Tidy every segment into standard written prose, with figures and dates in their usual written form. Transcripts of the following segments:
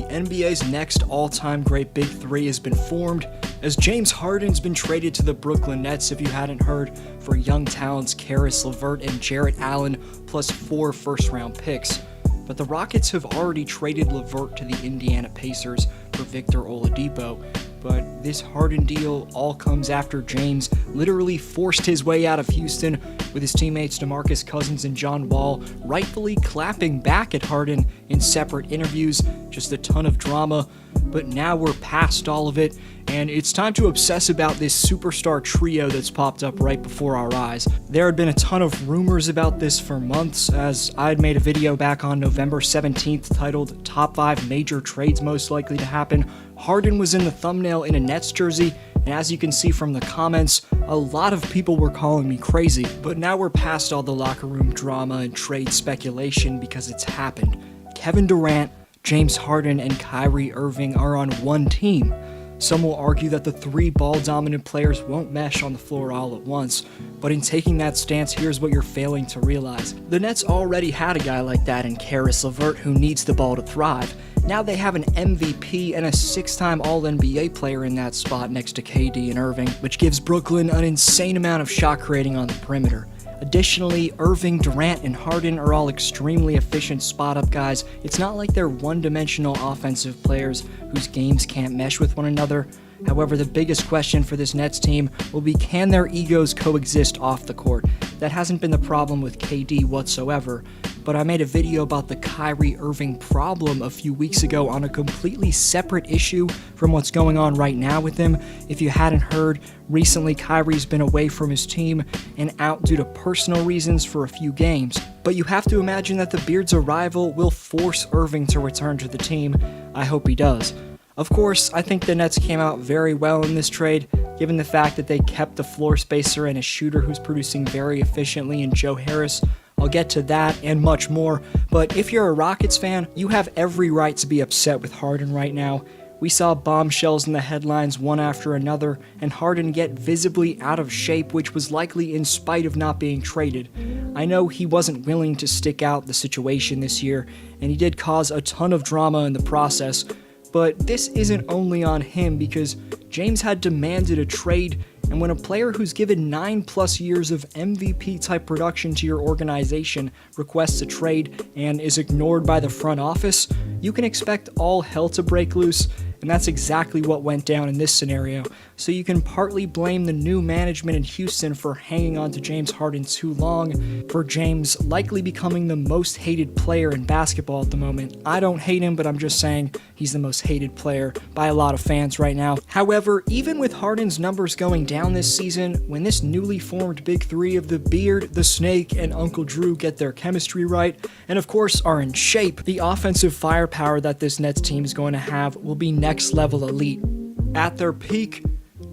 NBA's next all-time great Big Three has been formed, as James Harden's been traded to the Brooklyn Nets, if you hadn't heard, for young talents Caris LeVert and Jarrett Allen, plus 4 first-round picks. But the Rockets have already traded LeVert to the Indiana Pacers for Victor Oladipo. But this Harden deal all comes after James literally forced his way out of Houston, with his teammates DeMarcus Cousins and John Wall rightfully clapping back at Harden in separate interviews. Just a ton of drama. But now we're past all of it, and it's time to obsess about this superstar trio that's popped up right before our eyes. There had been a ton of rumors about this for months, as I had made a video back on November 17th titled Top 5 Major Trades Most Likely to Happen. Harden was in the thumbnail in a Nets jersey, and as you can see from the comments, a lot of people were calling me crazy. But now we're past all the locker room drama and trade speculation because it's happened. Kevin Durant, James Harden, and Kyrie Irving are on one team. Some will argue that the 3 ball-dominant players won't mesh on the floor all at once, but in taking that stance, here's what you're failing to realize. The Nets already had a guy like that in Caris LeVert who needs the ball to thrive. Now they have an MVP and a 6-time All-NBA player in that spot next to KD and Irving, which gives Brooklyn an insane amount of shot creating on the perimeter. Additionally, Irving, Durant, and Harden are all extremely efficient spot-up guys. It's not like they're one-dimensional offensive players whose games can't mesh with one another. However, the biggest question for this Nets team will be, can their egos coexist off the court? That hasn't been the problem with KD whatsoever, but I made a video about the Kyrie Irving problem a few weeks ago on a completely separate issue from what's going on right now with him. If you hadn't heard, recently Kyrie's been away from his team and out due to personal reasons for a few games. But you have to imagine that the Beard's arrival will force Irving to return to the team. I hope he does. Of course, I think the Nets came out very well in this trade, given the fact that they kept the floor spacer and a shooter who's producing very efficiently in Joe Harris. I'll get to that and much more, but if you're a Rockets fan, you have every right to be upset with Harden right now. We saw bombshells in the headlines one after another, and Harden get visibly out of shape, which was likely in spite of not being traded. I know he wasn't willing to stick out the situation this year, and he did cause a ton of drama in the process, but this isn't only on him because James had demanded a trade, and when a player who's given 9+ years of MVP-type production to your organization requests a trade and is ignored by the front office, you can expect all hell to break loose, and that's exactly what went down in this scenario. So you can partly blame the new management in Houston for hanging on to James Harden too long, for James likely becoming the most hated player in basketball at the moment. I don't hate him, but I'm just saying he's the most hated player by a lot of fans right now. However, even with Harden's numbers going down this season, when this newly formed Big Three of the Beard, the Snake, and Uncle Drew get their chemistry right, and of course are in shape, the offensive firepower that this Nets team is going to have will be next level elite. At their peak,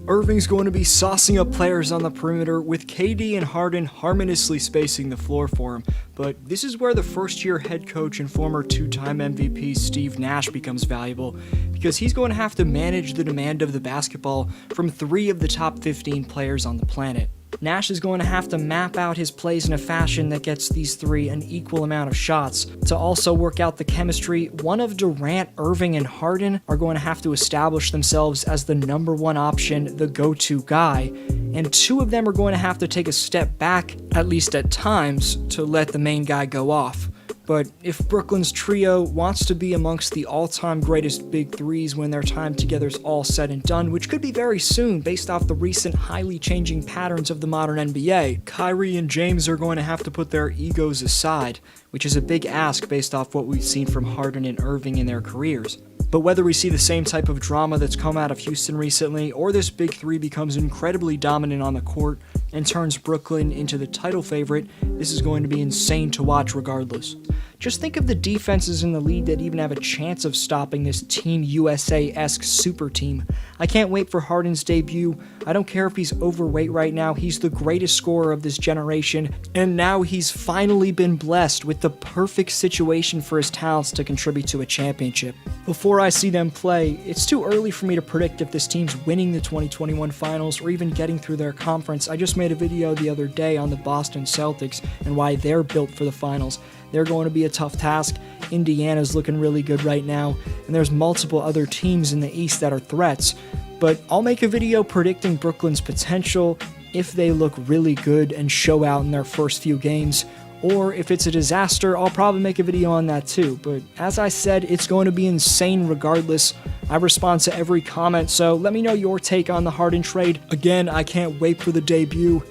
Irving's going to be saucing up players on the perimeter, with KD and Harden harmoniously spacing the floor for him. But this is where the first-year head coach and former 2-time MVP Steve Nash becomes valuable, because he's going to have to manage the demand of the basketball from 3 of the top 15 players on the planet. Nash is going to have to map out his plays in a fashion that gets these 3 an equal amount of shots. To also work out the chemistry, one of Durant, Irving, and Harden are going to have to establish themselves as the number 1 option, the go-to guy, and 2 of them are going to have to take a step back, at least at times, to let the main guy go off. But if Brooklyn's trio wants to be amongst the all-time greatest Big Threes when their time together is all said and done, which could be very soon based off the recent highly changing patterns of the modern NBA, Kyrie and James are going to have to put their egos aside, which is a big ask based off what we've seen from Harden and Irving in their careers. But whether we see the same type of drama that's come out of Houston recently, or this Big Three becomes incredibly dominant on the court and turns Brooklyn into the title favorite, this is going to be insane to watch regardless. Just think of the defenses in the league that even have a chance of stopping this Team USA-esque super team. I can't wait for Harden's debut. I don't care if he's overweight right now, he's the greatest scorer of this generation, and now he's finally been blessed with the perfect situation for his talents to contribute to a championship. Before I see them play, it's too early for me to predict if this team's winning the 2021 finals or even getting through their conference. I just made a video the other day on the Boston Celtics and why they're built for the finals. they're going to be a tough task. Indiana's looking really good right now, and there's multiple other teams in the East that are threats. But I'll make a video predicting Brooklyn's potential if they look really good and show out in their first few games, or if it's a disaster, I'll probably make a video on that too. But as I said, it's going to be insane regardless. I respond to every comment, so let me know your take on the Harden trade. Again, I can't wait for the debut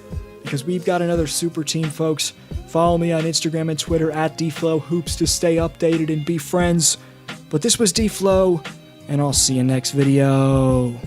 because we've got another super team, folks. Follow me on Instagram and Twitter at DFlowHoops to stay updated and be friends. But this was DFlow, and I'll see you next video.